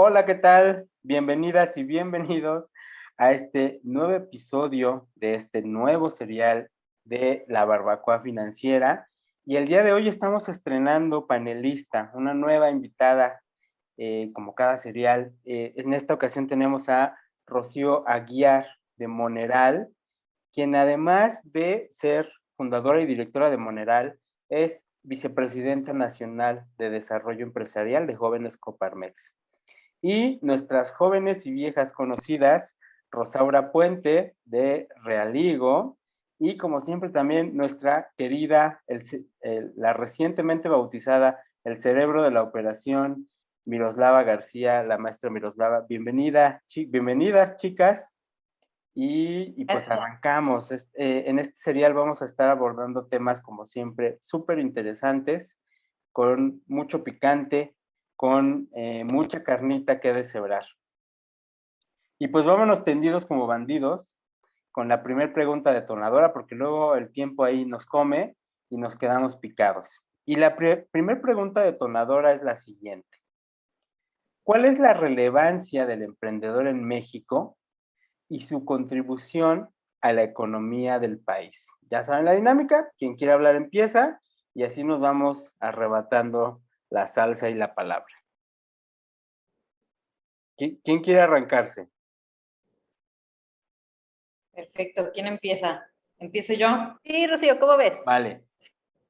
Hola, ¿qué tal? Bienvenidas y bienvenidos a este nuevo episodio de este nuevo serial de La Barbacoa Financiera. Y el día de hoy estamos estrenando panelista, una nueva invitada, como cada serial. En esta ocasión tenemos a Rocío Aguiar de Moneral, quien además de ser fundadora y directora de Moneral, es vicepresidenta nacional de Desarrollo Empresarial de Jóvenes Coparmex. Y nuestras jóvenes y viejas conocidas, Rosaura Puente de Realigo, y como siempre también nuestra querida, la recientemente bautizada, el cerebro de la operación, Miroslava García, la maestra Miroslava. Bienvenidas, chicas. Y pues Gracias. arrancamos. En este serial vamos a estar abordando temas, como siempre, súper interesantes, con mucho picante, con mucha carnita que deshebrar. Y pues vámonos tendidos como bandidos con la primera pregunta detonadora, porque luego el tiempo ahí nos come y nos quedamos picados. Y la primera pregunta detonadora es la siguiente. ¿Cuál es la relevancia del emprendedor en México y su contribución a la economía del país? Ya saben la dinámica, quien quiera hablar empieza y así nos vamos arrebatando la salsa y la palabra. ¿Quién quiere arrancarse? Perfecto. ¿Quién empieza? ¿Empiezo yo? Sí, Rocío, ¿cómo ves? Vale.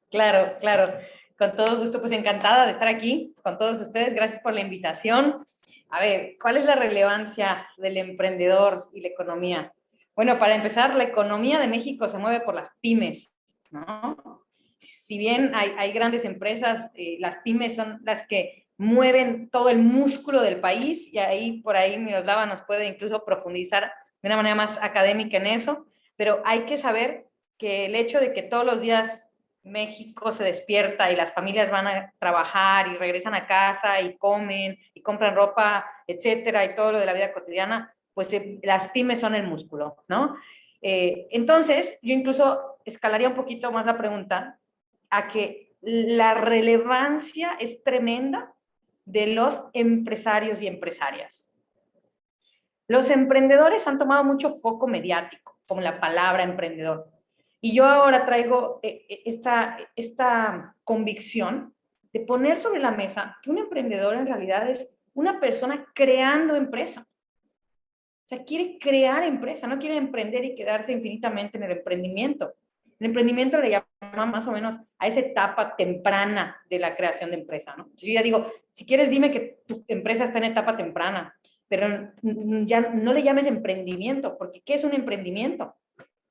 Claro, claro. Con todo gusto, pues encantada de estar aquí con todos ustedes. Gracias por la invitación. A ver, ¿cuál es la relevancia del emprendedor y la economía? Bueno, para empezar, la economía de México se mueve por las pymes, ¿no? Si bien hay grandes empresas, las pymes son las que mueven todo el músculo del país y ahí por ahí Miroslava nos puede incluso profundizar de una manera más académica en eso, pero hay que saber que el hecho de que todos los días México se despierta y las familias van a trabajar y regresan a casa y comen y compran ropa, etcétera, y todo lo de la vida cotidiana, pues las pymes son el músculo, ¿no? Entonces, yo incluso escalaría un poquito más la pregunta a que la relevancia es tremenda de los empresarios y empresarias. Los emprendedores han tomado mucho foco mediático, como la palabra emprendedor. Y yo ahora traigo esta convicción de poner sobre la mesa que un emprendedor en realidad es una persona creando empresa. O sea, quiere crear empresa, no quiere emprender y quedarse infinitamente en el emprendimiento. El emprendimiento le llama más o menos a esa etapa temprana de la creación de empresa, ¿no? Yo ya digo, si quieres dime que tu empresa está en etapa temprana, pero ya no le llames emprendimiento, porque ¿qué es un emprendimiento?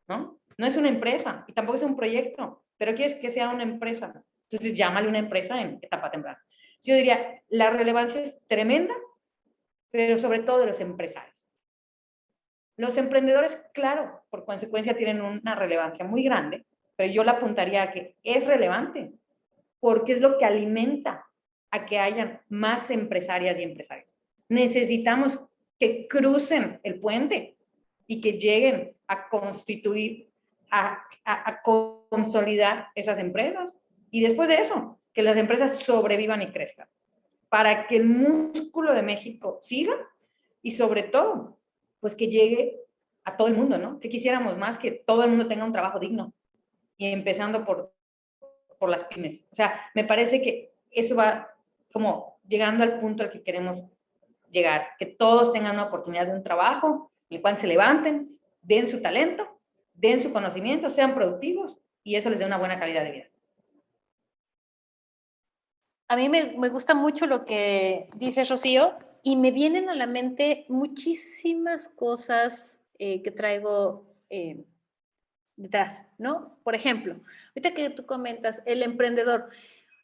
¿No? No es una empresa y tampoco es un proyecto, pero quieres que sea una empresa. Entonces llámale una empresa en etapa temprana. Yo diría, la relevancia es tremenda, pero sobre todo de los empresarios. Los emprendedores, claro, por consecuencia tienen una relevancia muy grande, pero yo la apuntaría a que es relevante porque es lo que alimenta a que hayan más empresarias y empresarios. Necesitamos que crucen el puente y que lleguen a constituir, a consolidar esas empresas. Y después de eso, que las empresas sobrevivan y crezcan, para que el músculo de México siga y sobre todo, pues que llegue a todo el mundo, ¿no? Que quisiéramos más que todo el mundo tenga un trabajo digno y empezando por las pymes. O sea, me parece que eso va como llegando al punto al que queremos llegar, que todos tengan una oportunidad de un trabajo, en el cual se levanten, den su talento, den su conocimiento, sean productivos y eso les dé una buena calidad de vida. A mí me gusta mucho lo que dice Rocío y me vienen a la mente muchísimas cosas que traigo detrás, ¿no? Por ejemplo, ahorita que tú comentas, el emprendedor,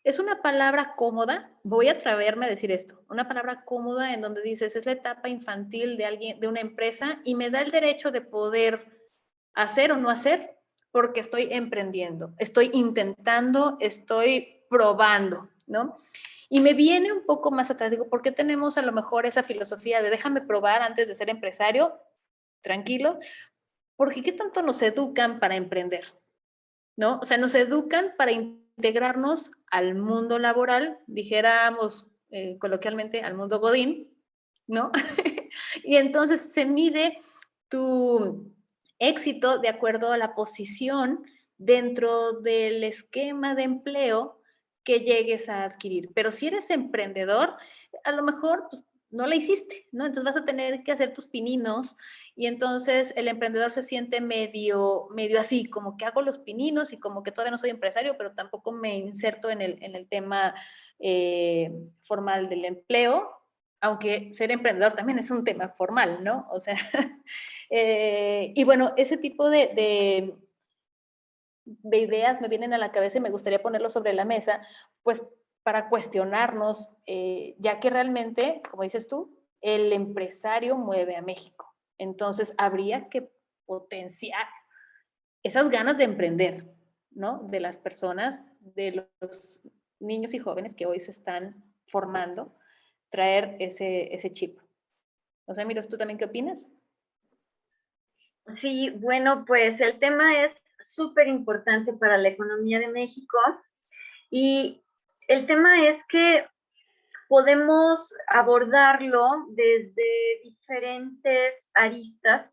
es una palabra cómoda, voy a atreverme a decir esto, una palabra cómoda en donde dices, es la etapa infantil de alguien, de una empresa y me da el derecho de poder hacer o no hacer porque estoy emprendiendo, estoy intentando, estoy probando, ¿no? Y me viene un poco más atrás, digo, ¿por qué tenemos a lo mejor esa filosofía de déjame probar antes de ser empresario? Tranquilo, porque ¿qué tanto nos educan para emprender? ¿No? O sea, nos educan para integrarnos al mundo laboral, dijéramos coloquialmente al mundo godín, ¿no? Y entonces se mide tu éxito de acuerdo a la posición dentro del esquema de empleo que llegues a adquirir. Pero si eres emprendedor, a lo mejor pues, no la hiciste, ¿no? Entonces vas a tener que hacer tus pininos y entonces el emprendedor se siente medio así, como que hago los pininos y como que todavía no soy empresario, pero tampoco me inserto en el tema formal del empleo, aunque ser emprendedor también es un tema formal, ¿no? O sea, y bueno, ese tipo de ideas me vienen a la cabeza y me gustaría ponerlo sobre la mesa, pues para cuestionarnos, ya que realmente, como dices tú, el empresario mueve a México. Entonces, habría que potenciar esas ganas de emprender, ¿no? De las personas, de los niños y jóvenes que hoy se están formando, traer ese chip. O sea, Miros, ¿tú también qué opinas? Sí, bueno, pues el tema es súper importante para la economía de México y el tema es que podemos abordarlo desde diferentes aristas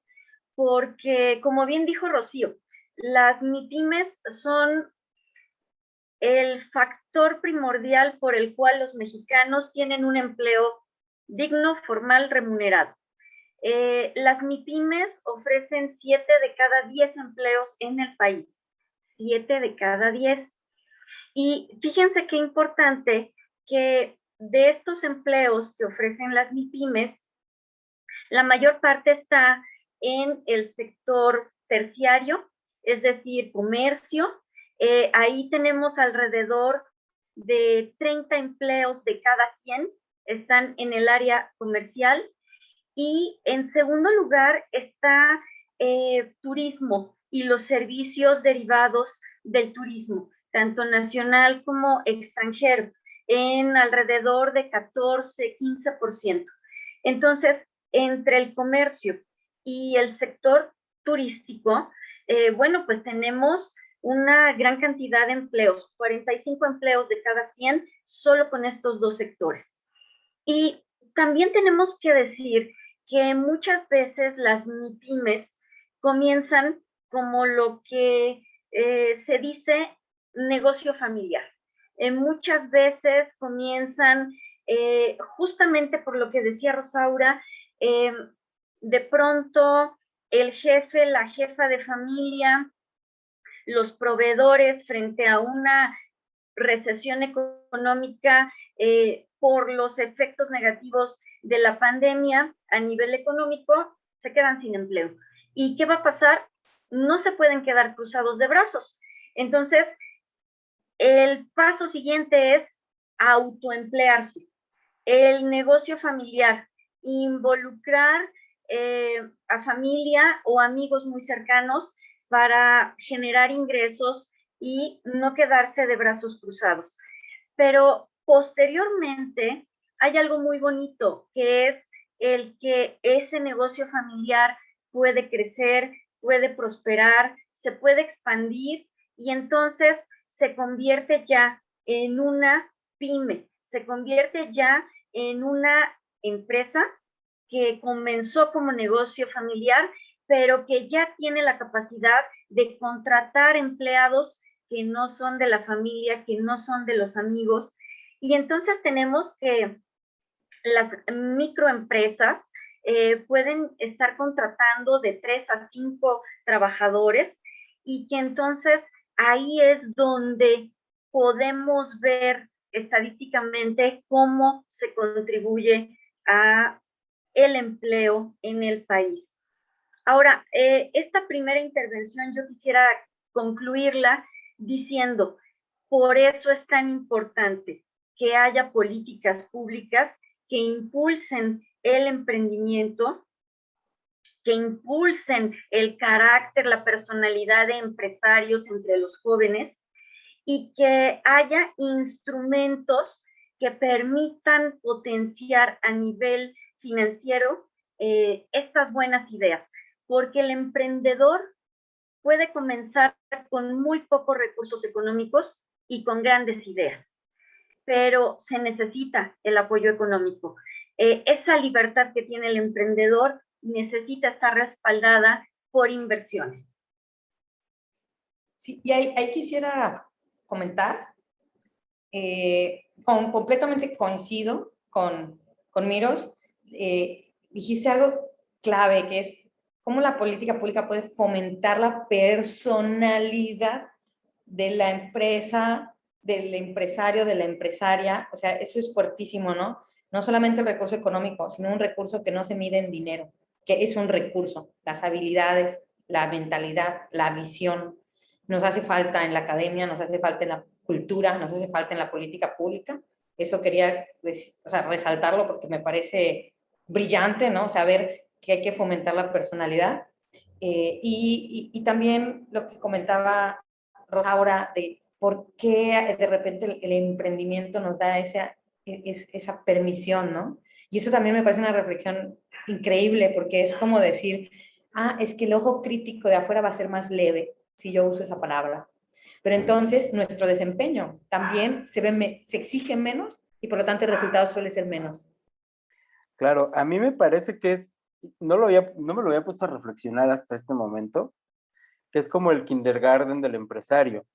porque, como bien dijo Rocío, las MIPYMES son el factor primordial por el cual los mexicanos tienen un empleo digno, formal, remunerado. Las MIPYMES ofrecen 7 de cada 10 empleos en el país. 7 de cada 10. Y fíjense qué importante que de estos empleos que ofrecen las MIPYMES, la mayor parte está en el sector terciario, es decir, comercio. Ahí tenemos alrededor de 30 empleos de cada 100 están en el área comercial. Y en segundo lugar está turismo y los servicios derivados del turismo, tanto nacional como extranjero, en alrededor de 14-15%. Entonces, entre el comercio y el sector turístico, bueno, pues tenemos una gran cantidad de empleos, 45 empleos de cada 100 solo con estos dos sectores. Y también tenemos que decir que muchas veces las MIPYMES comienzan como lo que se dice negocio familiar. Muchas veces comienzan justamente por lo que decía Rosaura, de pronto el jefe, la jefa de familia, los proveedores frente a una recesión económica por los efectos negativos de la pandemia a nivel económico, se quedan sin empleo. ¿Y qué va a pasar? No se pueden quedar cruzados de brazos. Entonces, el paso siguiente es autoemplearse. El negocio familiar, involucrar a familia o amigos muy cercanos para generar ingresos y no quedarse de brazos cruzados. Pero posteriormente hay algo muy bonito, que es el que ese negocio familiar puede crecer, puede prosperar, se puede expandir y entonces se convierte ya en una pyme, se convierte ya en una empresa que comenzó como negocio familiar, pero que ya tiene la capacidad de contratar empleados que no son de la familia, que no son de los amigos. Y entonces tenemos que las microempresas pueden estar contratando de 3 a 5 trabajadores y que entonces ahí es donde podemos ver estadísticamente cómo se contribuye a el empleo en el país. Ahora, esta primera intervención yo quisiera concluirla diciendo, por eso es tan importante que haya políticas públicas que impulsen el emprendimiento, que impulsen el carácter, la personalidad de empresarios entre los jóvenes y que haya instrumentos que permitan potenciar a nivel financiero estas buenas ideas, porque el emprendedor puede comenzar con muy pocos recursos económicos y con grandes ideas, pero se necesita el apoyo económico. esa libertad que tiene el emprendedor necesita estar respaldada por inversiones. Sí, y ahí quisiera comentar, completamente coincido con Miros, dijiste algo clave, que es cómo la política pública puede fomentar la personalidad de la empresa, del empresario, de la empresaria. O sea, eso es fuertísimo, ¿no? No solamente el recurso económico, sino un recurso que no se mide en dinero, que es un recurso, las habilidades, la mentalidad, la visión. Nos hace falta en la academia, nos hace falta en la cultura, nos hace falta en la política pública. Eso quería decir, o sea, resaltarlo porque me parece brillante, ¿no? Saber que hay que fomentar la personalidad. Y también lo que comentaba Rosaura de por qué de repente el emprendimiento nos da esa permisión, ¿no? Y eso también me parece una reflexión increíble porque es como decir, es que el ojo crítico de afuera va a ser más leve si yo uso esa palabra. Pero entonces nuestro desempeño también se exige menos y por lo tanto el resultado suele ser menos. Claro, a mí me parece que no me lo había puesto a reflexionar hasta este momento, que es como el kindergarten del empresario.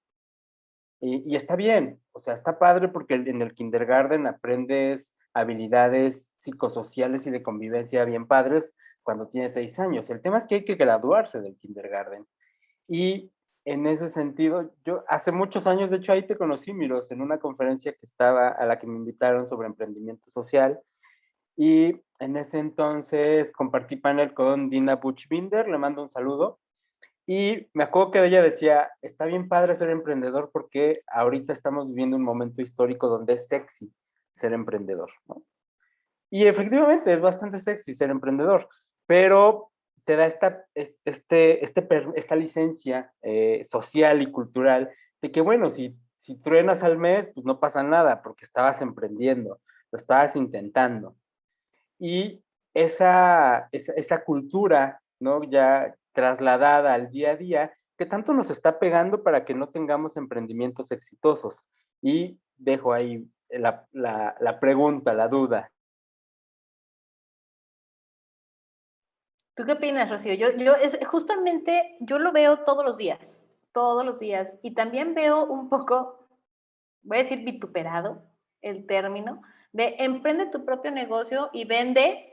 Y está bien, o sea, está padre porque en el kindergarten aprendes habilidades psicosociales y de convivencia bien padres cuando tienes 6 años. El tema es que hay que graduarse del kindergarten. Y en ese sentido, yo hace muchos años, de hecho ahí te conocí, Miros, en una conferencia a la que me invitaron sobre emprendimiento social. Y en ese entonces compartí panel con Dina Buchbinder, le mando un saludo. Y me acuerdo que ella decía, está bien padre ser emprendedor porque ahorita estamos viviendo un momento histórico donde es sexy ser emprendedor, ¿no? Y efectivamente es bastante sexy ser emprendedor, pero te da esta licencia social y cultural de que, bueno, si truenas al mes, pues no pasa nada porque estabas emprendiendo, lo estabas intentando. Y esa cultura, ¿no? Ya trasladada al día a día, que tanto nos está pegando para que no tengamos emprendimientos exitosos. Y dejo ahí la pregunta, la duda. ¿Tú qué opinas, Rocío? Justamente yo lo veo todos los días, y también veo un poco, voy a decir vituperado el término, de emprende tu propio negocio y vende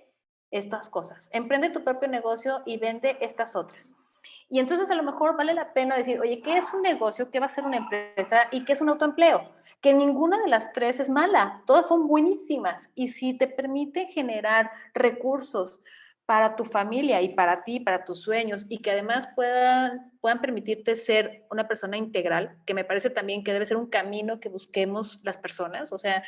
estas cosas, emprende tu propio negocio y vende estas otras. Y entonces a lo mejor vale la pena decir, oye, ¿qué es un negocio? ¿Qué va a ser una empresa? ¿Y qué es un autoempleo? Que ninguna de las tres es mala, todas son buenísimas. Y si te permite generar recursos para tu familia y para ti, para tus sueños, y que además puedan permitirte ser una persona integral, que me parece también que debe ser un camino que busquemos las personas. O sea,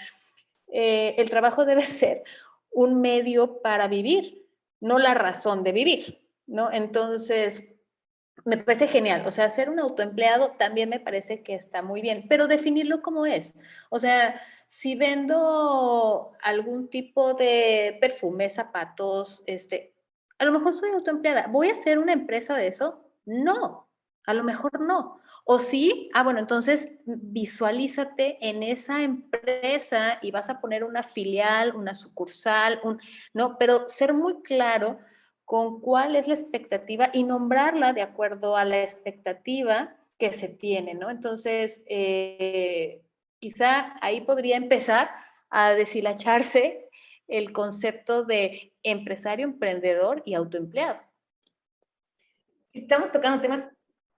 el trabajo debe ser un medio para vivir, no la razón de vivir, ¿no? Entonces, me parece genial. O sea, ser un autoempleado también me parece que está muy bien, pero definirlo como es. O sea, si vendo algún tipo de perfume, zapatos, a lo mejor soy autoempleada. ¿Voy a hacer una empresa de eso? No, a lo mejor no. O sí, bueno, entonces visualízate en esa empresa y vas a poner una filial, una sucursal, no, pero ser muy claro con cuál es la expectativa y nombrarla de acuerdo a la expectativa que se tiene, ¿no? Entonces, quizá ahí podría empezar a deshilacharse el concepto de empresario, emprendedor y autoempleado. Estamos tocando temas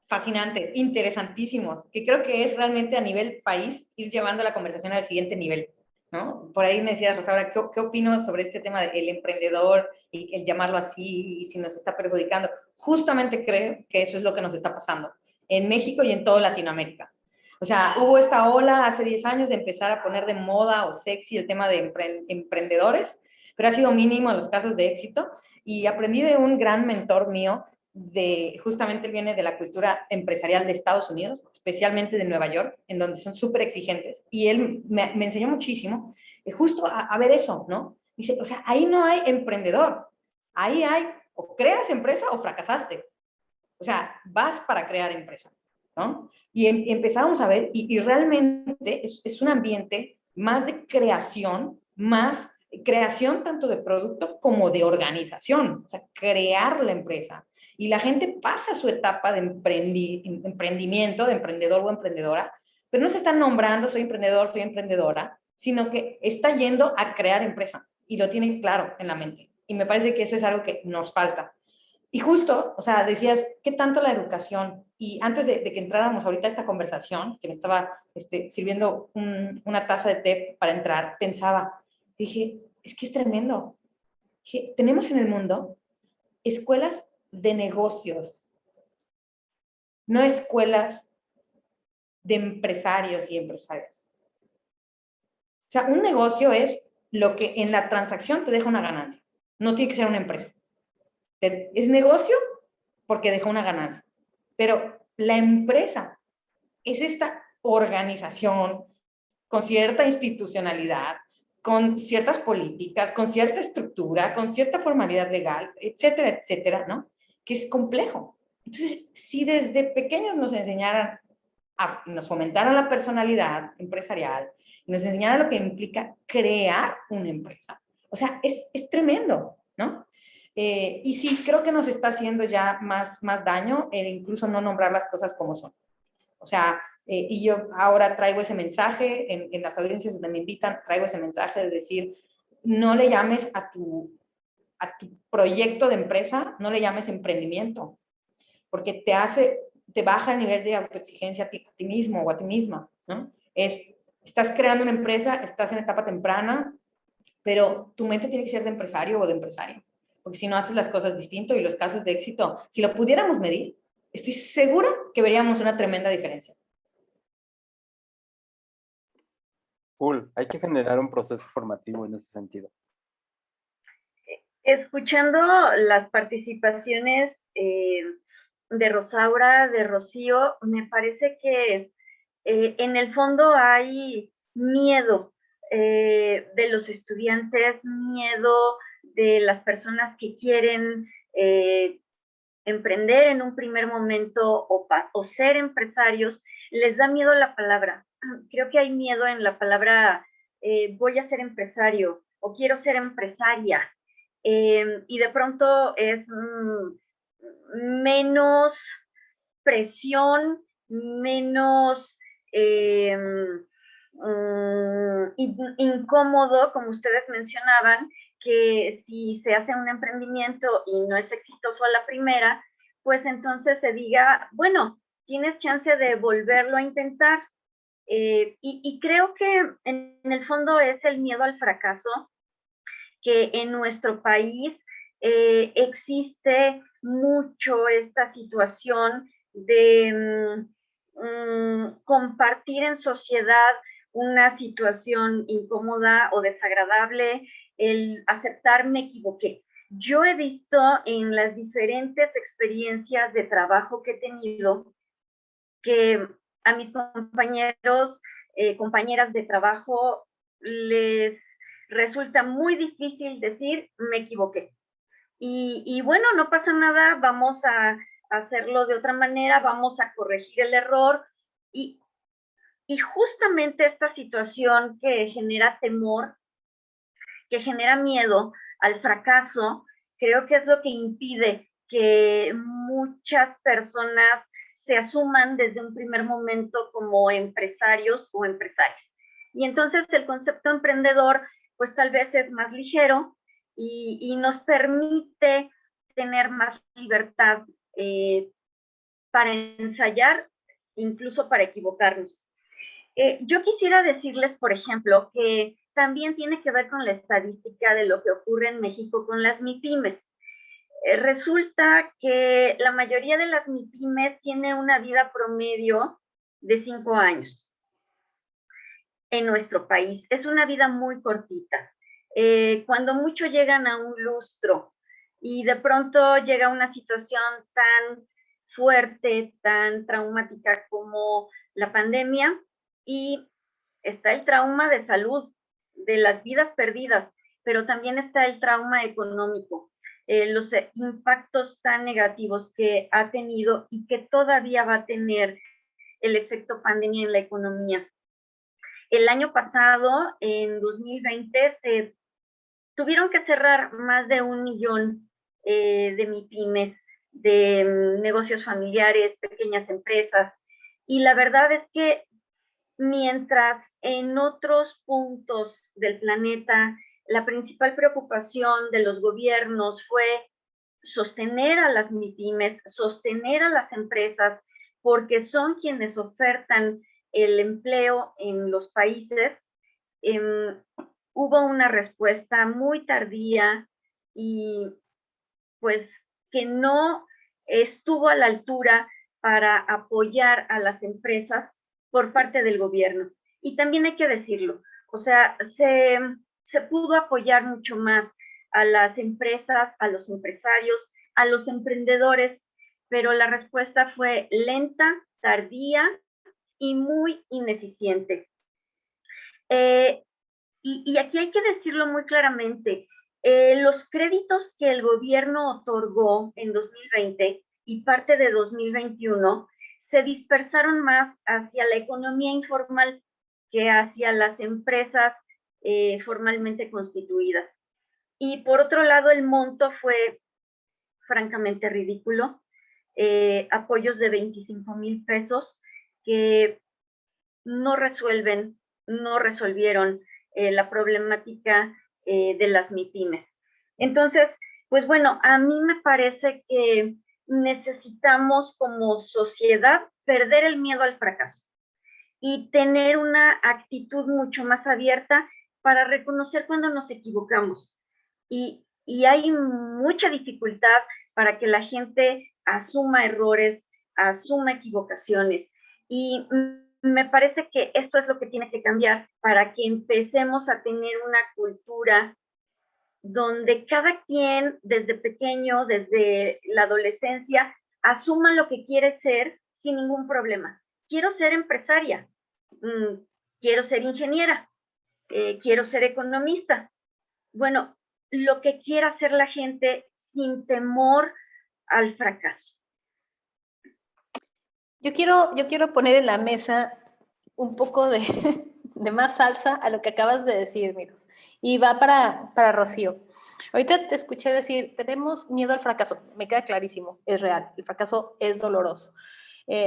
fascinantes, interesantísimos, que creo que es realmente a nivel país ir llevando la conversación al siguiente nivel, ¿no? Por ahí me decías, Rosaura, ¿qué opino sobre este tema del emprendedor y el llamarlo así y si nos está perjudicando? Justamente creo que eso es lo que nos está pasando en México y en toda Latinoamérica. O sea, hubo esta ola hace 10 años de empezar a poner de moda o sexy el tema de emprendedores, pero ha sido mínimo en los casos de éxito y aprendí de un gran mentor mío justamente él viene de la cultura empresarial de Estados Unidos, especialmente de Nueva York, en donde son súper exigentes, y él me enseñó muchísimo, justo a ver eso, ¿no? Dice, o sea, ahí no hay emprendedor, ahí hay o creas empresa o fracasaste, o sea, vas para crear empresa, ¿no? Y empezamos a ver, y realmente es un ambiente más de creación, más creación tanto de producto como de organización, o sea, crear la empresa. Y la gente pasa su etapa de emprendimiento, de emprendedor o emprendedora, pero no se están nombrando soy emprendedor, soy emprendedora, sino que está yendo a crear empresa y lo tienen claro en la mente. Y me parece que eso es algo que nos falta. Y justo, o sea, decías, ¿qué tanto la educación? Y antes de que entráramos ahorita a esta conversación, que me estaba sirviendo una taza de té para entrar, pensaba, dije, es que es tremendo. Dije, tenemos en el mundo escuelas de negocios, no escuelas de empresarios y empresarias. O sea, un negocio es lo que en la transacción te deja una ganancia. No tiene que ser una empresa. Es negocio porque deja una ganancia. Pero la empresa es esta organización con cierta institucionalidad, con ciertas políticas, con cierta estructura, con cierta formalidad legal, etcétera, etcétera, ¿no? Que es complejo. Entonces, si desde pequeños nos enseñaran, nos fomentaran la personalidad empresarial, nos enseñaran lo que implica crear una empresa, o sea, es tremendo, ¿no? Y sí, creo que nos está haciendo ya más daño el incluso no nombrar las cosas como son. O sea, y yo ahora traigo ese mensaje en las audiencias donde me invitan, traigo ese mensaje de decir, no le llames a tu proyecto de empresa, no le llames emprendimiento, porque te baja el nivel de autoexigencia a ti mismo o a ti misma, ¿no? Estás creando una empresa, estás en etapa temprana, pero tu mente tiene que ser de empresario o de empresaria, porque si no haces las cosas distinto y los casos de éxito, si lo pudiéramos medir, estoy segura que veríamos una tremenda diferencia. Cool, hay que generar un proceso formativo en ese sentido. Escuchando las participaciones de Rosaura, de Rocío, me parece que en el fondo hay miedo de los estudiantes, miedo de las personas que quieren emprender en un primer momento o ser empresarios, les da miedo la palabra. Creo que hay miedo en la palabra voy a ser empresario o quiero ser empresaria. Y de pronto es menos presión, menos incómodo, como ustedes mencionaban, que si se hace un emprendimiento y no es exitoso a la primera, pues entonces se diga, bueno, tienes chance de volverlo a intentar. Y creo que en el fondo es el miedo al fracaso, que en nuestro país existe mucho esta situación de compartir en sociedad una situación incómoda o desagradable, el aceptar me equivoqué. Yo he visto en las diferentes experiencias de trabajo que he tenido que a mis compañeros, compañeras de trabajo les resulta muy difícil decir me equivoqué. Y bueno, no pasa nada, vamos a hacerlo de otra manera, vamos a corregir el error. Y justamente esta situación que genera temor, que genera miedo al fracaso, creo que es lo que impide que muchas personas se asuman desde un primer momento como empresarios o empresarias. Y entonces el concepto emprendedor, pues tal vez es más ligero y nos permite tener más libertad para ensayar, incluso para equivocarnos. Yo quisiera decirles, por ejemplo, que también tiene que ver con la estadística de lo que ocurre en México con las MIPYMES. Resulta que la mayoría de las MIPYMES tiene una vida promedio de 5 años en nuestro país. Es una vida muy cortita. Cuando mucho llegan a un lustro y de pronto llega una situación tan fuerte, tan traumática como la pandemia, y está el trauma de salud, de las vidas perdidas, pero también está el trauma económico, los impactos tan negativos que ha tenido y que todavía va a tener el efecto pandemia en la economía. El año pasado, en 2020, se tuvieron que cerrar más de 1 millón de MIPYMES, de negocios familiares, pequeñas empresas. Y la verdad es que mientras en otros puntos del planeta la principal preocupación de los gobiernos fue sostener a las MIPYMES, sostener a las empresas, porque son quienes ofertan el empleo en los países, hubo una respuesta muy tardía y pues que no estuvo a la altura para apoyar a las empresas por parte del gobierno. Y también hay que decirlo, o sea, se pudo apoyar mucho más a las empresas, a los empresarios, a los emprendedores, pero la respuesta fue lenta, tardía y muy ineficiente. Y aquí hay que decirlo muy claramente, los créditos que el gobierno otorgó en 2020 y parte de 2021 se dispersaron más hacia la economía informal que hacia las empresas formalmente constituidas. Y por otro lado, el monto fue francamente ridículo, apoyos de 25,000 pesos que no resolvieron la problemática de las MIPYMES. Entonces, pues bueno, a mí me parece que necesitamos como sociedad perder el miedo al fracaso y tener una actitud mucho más abierta para reconocer cuando nos equivocamos. Y hay mucha dificultad para que la gente asuma errores, asuma equivocaciones. Y me parece que esto es lo que tiene que cambiar para que empecemos a tener una cultura donde cada quien desde pequeño, desde la adolescencia, asuma lo que quiere ser sin ningún problema. Quiero ser empresaria, quiero ser ingeniera, quiero ser economista. Bueno, lo que quiera hacer la gente sin temor al fracaso. Yo quiero poner en la mesa un poco de, de más salsa a lo que acabas de decir, Miros. Y va para Rocío. Ahorita te escuché decir, tenemos miedo al fracaso. Me queda clarísimo, es real. El fracaso es doloroso.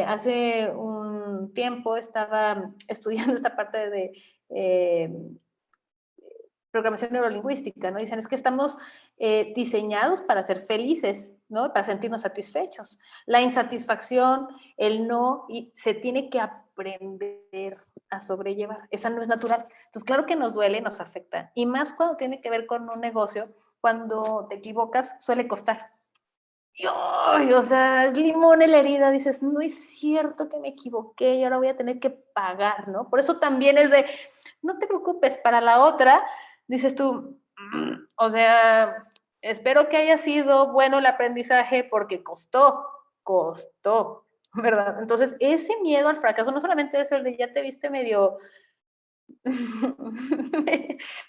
Hace un tiempo estaba estudiando esta parte de programación neurolingüística, ¿no? Dicen, es que estamos diseñados para ser felices, ¿no? Para sentirnos satisfechos. La insatisfacción, el no, y se tiene que aprender a sobrellevar. Esa no es natural. Entonces, claro que nos duele, nos afecta. Y más cuando tiene que ver con un negocio, cuando te equivocas, suele costar. ¡Ay! O sea, es limón en la herida, dices, no es cierto que me equivoqué y ahora voy a tener que pagar, ¿no? Por eso también es de, no te preocupes, para la otra, dices tú, o sea, espero que haya sido bueno el aprendizaje porque costó, ¿verdad? Entonces, ese miedo al fracaso no solamente es el de ya te viste medio,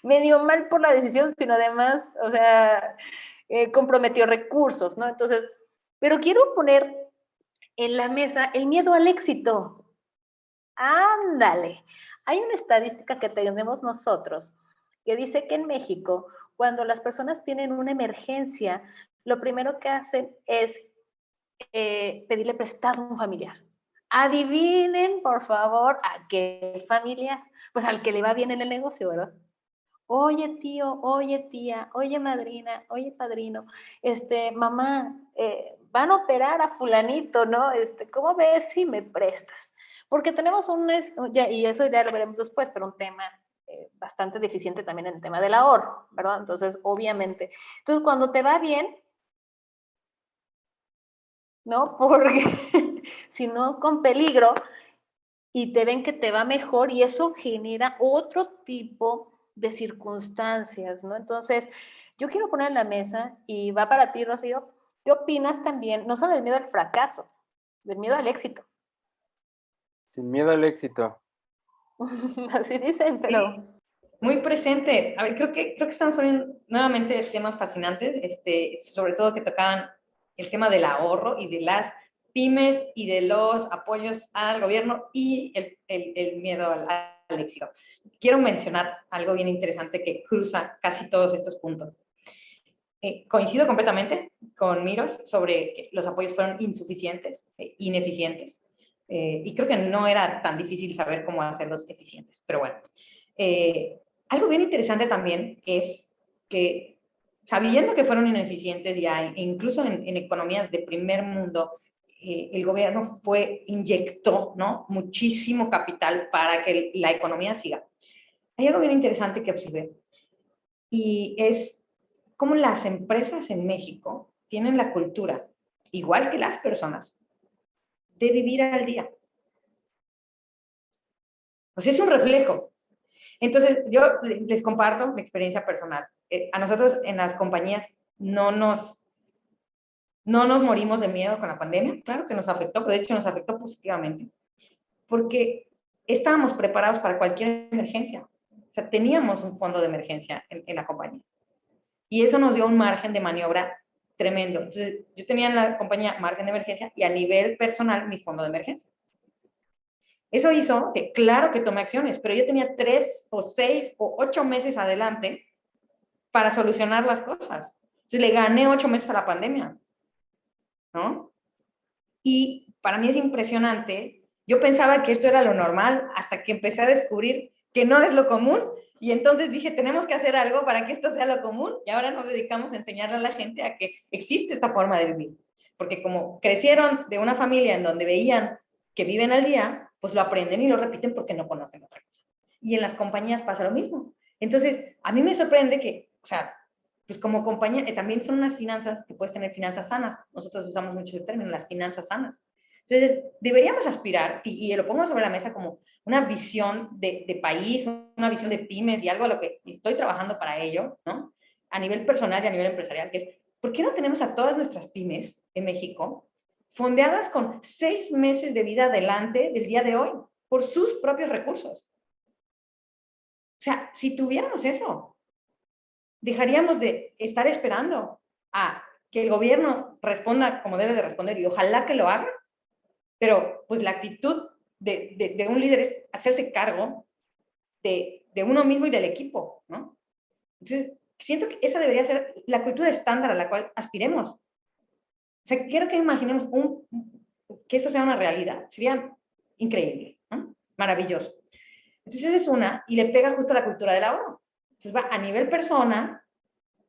medio mal por la decisión, sino además, o sea, comprometió recursos, ¿no? Entonces, pero quiero poner en la mesa el miedo al éxito. Ándale. Hay una estadística que tenemos nosotros que dice que en México, cuando las personas tienen una emergencia, lo primero que hacen es pedirle prestado a un familiar. Adivinen, por favor, a qué familiar. Pues al que le va bien en el negocio, ¿verdad? Oye tío, oye tía, oye madrina, oye padrino, mamá, van a operar a fulanito, ¿no? ¿Cómo ves si me prestas? Porque tenemos y eso ya lo veremos después, pero un tema bastante deficiente también en el tema del ahorro, ¿verdad? Entonces, obviamente. Entonces, cuando te va bien, ¿no? Porque si no, con peligro, y te ven que te va mejor y eso genera otro tipo de circunstancias, ¿no? Entonces, yo quiero poner en la mesa, y va para ti, Rocío, ¿qué opinas también, no solo del miedo al fracaso, del miedo al éxito? Sin miedo al éxito. Así dicen, pero... Sí, muy presente. A ver, creo que estamos poniendo nuevamente temas fascinantes, sobre todo que tocaban el tema del ahorro y de las pymes y de los apoyos al gobierno y el miedo al al éxito. Quiero mencionar algo bien interesante que cruza casi todos estos puntos. Coincido completamente con Miros sobre que los apoyos fueron insuficientes, ineficientes, y creo que no era tan difícil saber cómo hacerlos eficientes, pero bueno. Algo bien interesante también es que, sabiendo que fueron ineficientes ya, e incluso en economías de primer mundo, el gobierno inyectó, ¿no?, muchísimo capital para que la economía siga. Hay algo bien interesante que observé, y es cómo las empresas en México tienen la cultura, igual que las personas, de vivir al día. O sea, es un reflejo. Entonces, yo les comparto mi experiencia personal. A nosotros en las compañías no nos morimos de miedo con la pandemia. Claro que nos afectó, pero de hecho nos afectó positivamente, porque estábamos preparados para cualquier emergencia. O sea, teníamos un fondo de emergencia en la compañía. Y eso nos dio un margen de maniobra tremendo. Entonces, yo tenía en la compañía margen de emergencia y a nivel personal mi fondo de emergencia. Eso hizo que, claro que tomé acciones, pero yo tenía 3 o 6 o 8 meses adelante para solucionar las cosas. Entonces, le gané 8 meses a la pandemia, ¿no? Y para mí es impresionante. Yo pensaba que esto era lo normal hasta que empecé a descubrir que no es lo común. Y entonces dije, tenemos que hacer algo para que esto sea lo común. Y ahora nos dedicamos a enseñarle a la gente a que existe esta forma de vivir. Porque como crecieron de una familia en donde veían que viven al día, pues lo aprenden y lo repiten porque no conocen otra cosa. Y en las compañías pasa lo mismo. Entonces, a mí me sorprende que, o sea, pues como compañía, también son unas finanzas que puedes tener finanzas sanas. Nosotros usamos mucho el término, las finanzas sanas. Entonces, deberíamos aspirar, y lo pongo sobre la mesa como una visión de país, una visión de pymes y algo a lo que estoy trabajando para ello, ¿no? A nivel personal y a nivel empresarial, que es, ¿por qué no tenemos a todas nuestras pymes en México fondeadas con 6 meses de vida adelante del día de hoy por sus propios recursos? O sea, si tuviéramos eso, dejaríamos de estar esperando a que el gobierno responda como debe de responder, y ojalá que lo haga, pero pues la actitud de un líder es hacerse cargo de uno mismo y del equipo, ¿no? Entonces, siento que esa debería ser la cultura estándar a la cual aspiremos. O sea, quiero que imaginemos que eso sea una realidad. Sería increíble, ¿no? Maravilloso. Entonces es una, y le pega justo a la cultura del ahorro. Entonces va a nivel persona.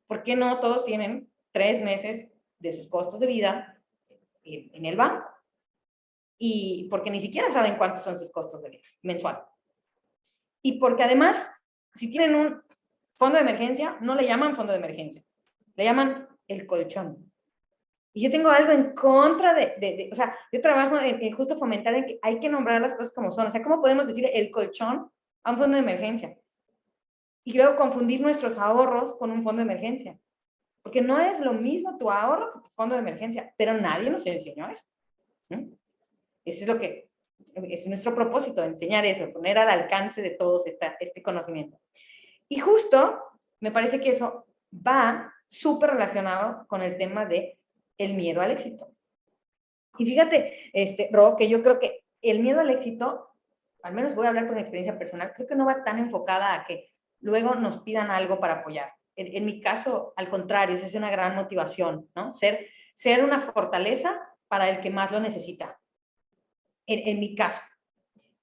¿Por qué no todos tienen 3 meses de sus costos de vida en el banco? Y porque ni siquiera saben cuántos son sus costos de vida mensual. Y porque además, si tienen un fondo de emergencia, no le llaman fondo de emergencia, le llaman el colchón. Y yo tengo algo en contra o sea, yo trabajo en justo fomentar en que hay que nombrar las cosas como son. O sea, ¿cómo podemos decir el colchón a un fondo de emergencia? Y luego confundir nuestros ahorros con un fondo de emergencia. Porque no es lo mismo tu ahorro que tu fondo de emergencia, pero nadie nos enseñó eso. ¿Sí? Eso es lo que es nuestro propósito, enseñar eso, poner al alcance de todos este conocimiento. Y justo me parece que eso va súper relacionado con el tema de el miedo al éxito. Y fíjate, Ro, que yo creo que el miedo al éxito, al menos voy a hablar por mi experiencia personal, creo que no va tan enfocada a que luego nos pidan algo para apoyar. En mi caso, al contrario, esa es una gran motivación, ¿no? Ser una fortaleza para el que más lo necesita, en mi caso.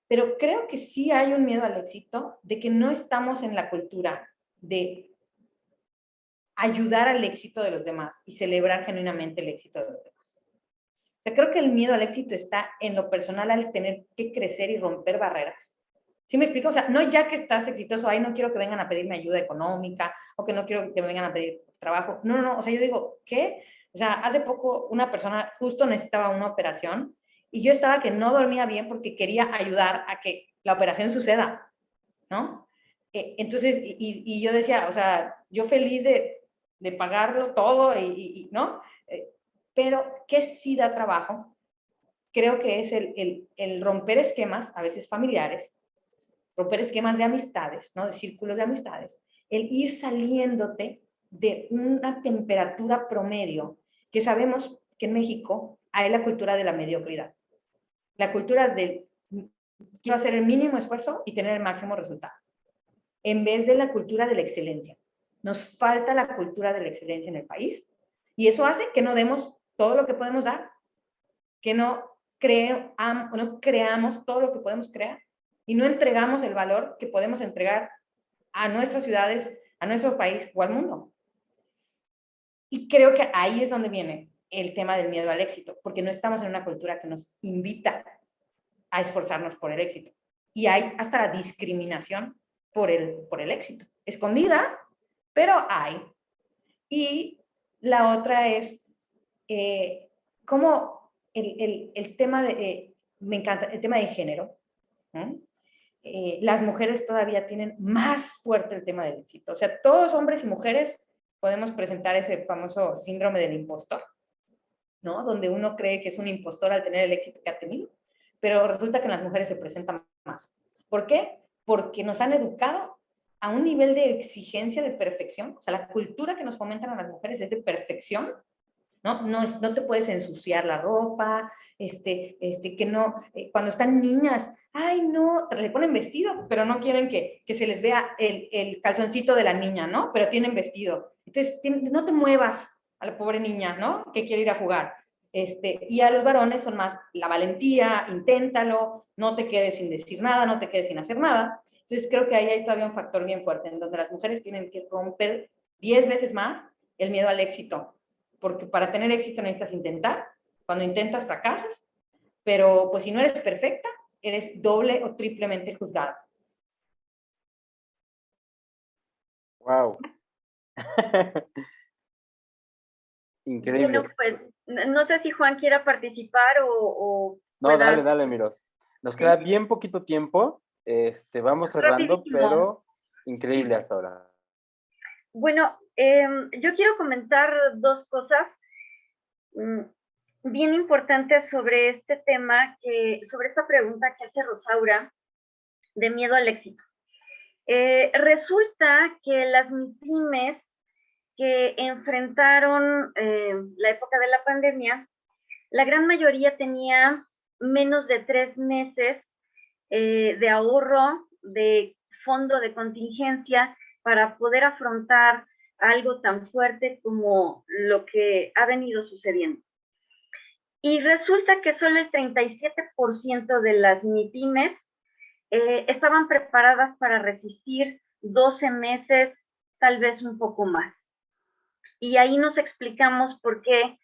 Pero creo que sí hay un miedo al éxito, de que no estamos en la cultura de ayudar al éxito de los demás y celebrar genuinamente el éxito de los demás. O sea, creo que el miedo al éxito está en lo personal al tener que crecer y romper barreras. ¿Sí me explico? O sea, no ya que estás exitoso, ahí no quiero que vengan a pedirme ayuda económica o que no quiero que me vengan a pedir trabajo. No, no, no. O sea, yo digo, ¿qué? O sea, hace poco una persona justo necesitaba una operación y yo estaba que no dormía bien porque quería ayudar a que la operación suceda, ¿no? Entonces, y yo decía, o sea, yo feliz de pagarlo todo ¿no? Pero que sí da trabajo, creo que es el romper esquemas, a veces familiares, romper esquemas de amistades, ¿no? De círculos de amistades, el ir saliéndote de una temperatura promedio, que sabemos que en México hay la cultura de la mediocridad, la cultura del quiero hacer el mínimo esfuerzo y tener el máximo resultado, en vez de la cultura de la excelencia. Nos falta la cultura de la excelencia en el país y eso hace que no demos todo lo que podemos dar, que no creamos todo lo que podemos crear y no entregamos el valor que podemos entregar a nuestras ciudades, a nuestro país o al mundo. Y creo que ahí es donde viene el tema del miedo al éxito, porque no estamos en una cultura que nos invita a esforzarnos por el éxito. Y hay hasta la discriminación por el éxito. Escondida, pero hay. Y la otra es cómo el tema de, me encanta, el tema de género. Las mujeres todavía tienen más fuerte el tema del éxito. O sea, todos hombres y mujeres podemos presentar ese famoso síndrome del impostor, ¿no? Donde uno cree que es un impostor al tener el éxito que ha tenido, pero resulta que en las mujeres se presentan más. ¿Por qué? Porque nos han educado a un nivel de exigencia de perfección. O sea, la cultura que nos fomentan a las mujeres es de perfección, ¿no? No te puedes ensuciar la ropa, que no, cuando están niñas, ay, no, le ponen vestido, pero no quieren que se les vea el calzoncito de la niña, ¿no? Pero tienen vestido. Entonces, no te muevas a la pobre niña, ¿no? Que quiere ir a jugar. Y a los varones son más la valentía, inténtalo, no te quedes sin decir nada, no te quedes sin hacer nada. Entonces, creo que ahí hay todavía un factor bien fuerte, en donde las mujeres tienen que romper 10 veces más el miedo al éxito, porque para tener éxito necesitas intentar, cuando intentas fracasas, pero pues si no eres perfecta, eres doble o triplemente juzgada. Wow. Increíble. Bueno, pues no sé si Juan quiera participar o no, pueda... dale, Miros. Nos queda bien poquito tiempo. Vamos cerrando, Rapidísimo. pero increíble hasta ahora. Bueno, yo quiero comentar dos cosas bien importantes sobre este tema, sobre esta pregunta que hace Rosaura de miedo al éxito. Resulta que las MIPYMES que enfrentaron la época de la pandemia, la gran mayoría tenía menos de 3 meses de ahorro, de fondo de contingencia para poder afrontar algo tan fuerte como lo que ha venido sucediendo. Y resulta que solo el 37% de las MIPYMES estaban preparadas para resistir 12 meses, tal vez un poco más. Y ahí nos explicamos por qué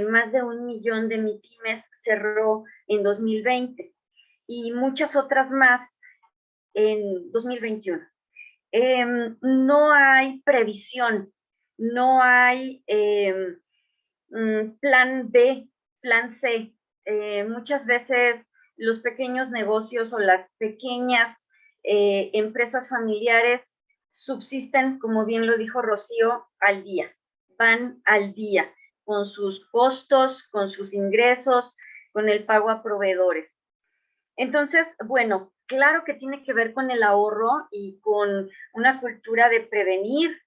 más de 1 millón de MIPYMES cerró en 2020 y muchas otras más en 2021. No hay previsión, no hay plan B, plan C. Muchas veces los pequeños negocios o las pequeñas empresas familiares subsisten, como bien lo dijo Rocío, al día, van al día, con sus costos, con sus ingresos, con el pago a proveedores. Entonces, bueno, claro que tiene que ver con el ahorro y con una cultura de prevenir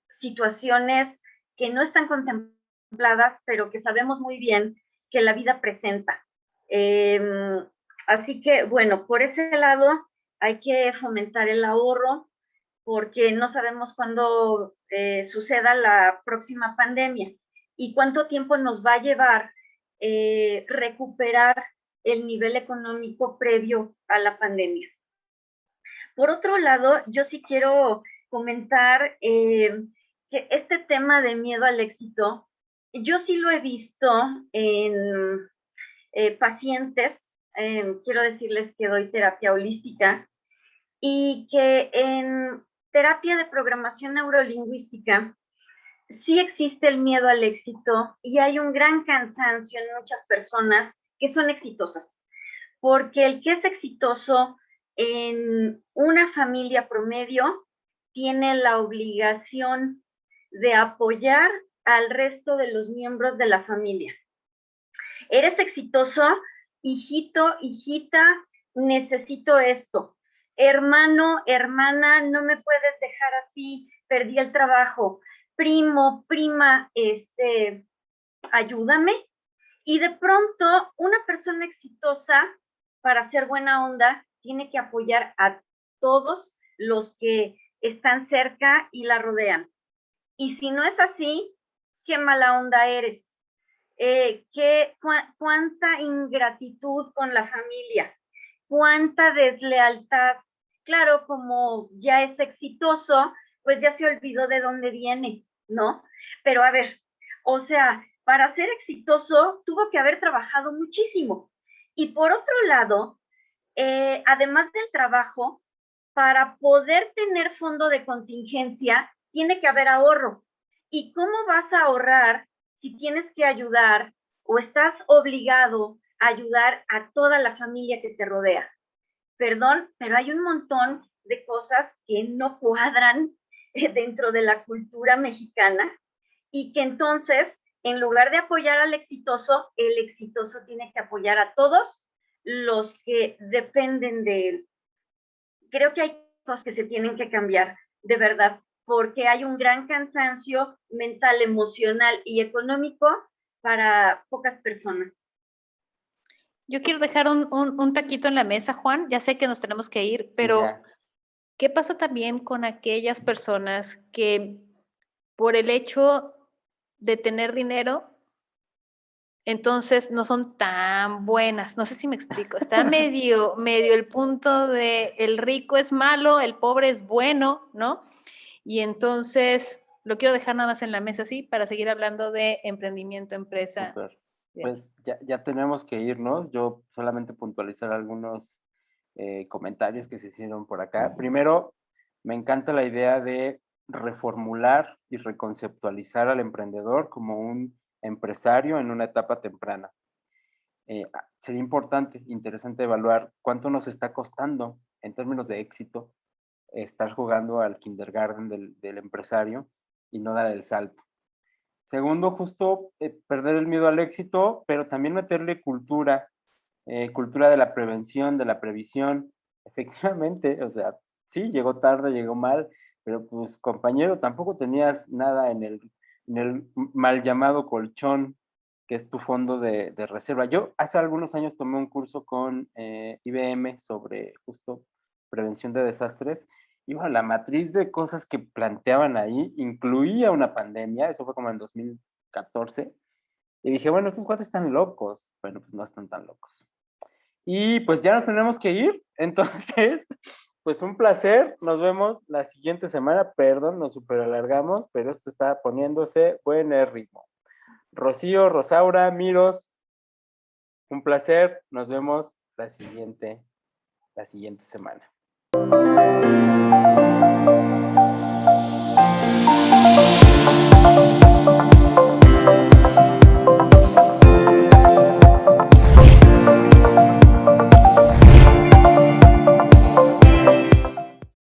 situaciones que no están contempladas, pero que sabemos muy bien que la vida presenta. Así que, bueno, por ese lado hay que fomentar el ahorro porque no sabemos cuándo suceda la próxima pandemia y cuánto tiempo nos va a llevar recuperar el nivel económico previo a la pandemia. Por otro lado, yo sí quiero comentar que este tema de miedo al éxito, yo sí lo he visto en pacientes, quiero decirles que doy terapia holística, y que en terapia de programación neurolingüística sí existe el miedo al éxito y hay un gran cansancio en muchas personas que son exitosas, porque el que es exitoso en una familia promedio tiene la obligación de apoyar al resto de los miembros de la familia. Eres exitoso, hijito, hijita, necesito esto. Hermano, hermana, no me puedes dejar así, perdí el trabajo. Primo, prima, ayúdame. Y de pronto, una persona exitosa para ser buena onda, tiene que apoyar a todos los que están cerca y la rodean. Y si no es así, qué mala onda eres. Cuánta ingratitud con la familia, cuánta deslealtad. Claro, como ya es exitoso, pues ya se olvidó de dónde viene, ¿no? Pero a ver, o sea, para ser exitoso tuvo que haber trabajado muchísimo. Y por otro lado, además del trabajo, para poder tener fondo de contingencia, tiene que haber ahorro. ¿Y cómo vas a ahorrar si tienes que ayudar o estás obligado a ayudar a toda la familia que te rodea? Perdón, pero hay un montón de cosas que no cuadran dentro de la cultura mexicana y que entonces, en lugar de apoyar al exitoso, el exitoso tiene que apoyar a todos los que dependen de él. Creo que hay cosas que se tienen que cambiar, de verdad, porque hay un gran cansancio mental, emocional y económico para pocas personas. Yo quiero dejar un taquito en la mesa, Juan. Ya sé que nos tenemos que ir, pero Ya. ¿qué pasa también con aquellas personas que por el hecho de tener dinero, entonces no son tan buenas? No sé si me explico. Está medio el punto de el rico es malo, el pobre es bueno, ¿no? Y entonces lo quiero dejar nada más en la mesa así para seguir hablando de emprendimiento, empresa. Súper. Bien. Pues ya tenemos que irnos. Yo solamente puntualizar algunos comentarios que se hicieron por acá. Primero, me encanta la idea de reformular y reconceptualizar al emprendedor como un empresario en una etapa temprana. Sería importante, interesante evaluar cuánto nos está costando en términos de éxito estar jugando al kindergarten del empresario y no dar el salto. Segundo, justo perder el miedo al éxito, pero también meterle cultura, cultura de la prevención, de la previsión. Efectivamente, o sea, sí, llegó tarde, llegó mal, pero pues compañero, tampoco tenías nada en el mal llamado colchón, que es tu fondo de reserva. Yo hace algunos años tomé un curso con IBM sobre justo prevención de desastres. Y bueno, la matriz de cosas que planteaban ahí incluía una pandemia, eso fue como en 2014, y dije, bueno, estos cuates están locos. Bueno, pues no están tan locos. Y pues ya nos tenemos que ir, entonces, pues un placer, nos vemos la siguiente semana, perdón, nos super alargamos, pero esto está poniéndose buen ritmo. Rocío, Rosaura, Miros, un placer, nos vemos la siguiente semana.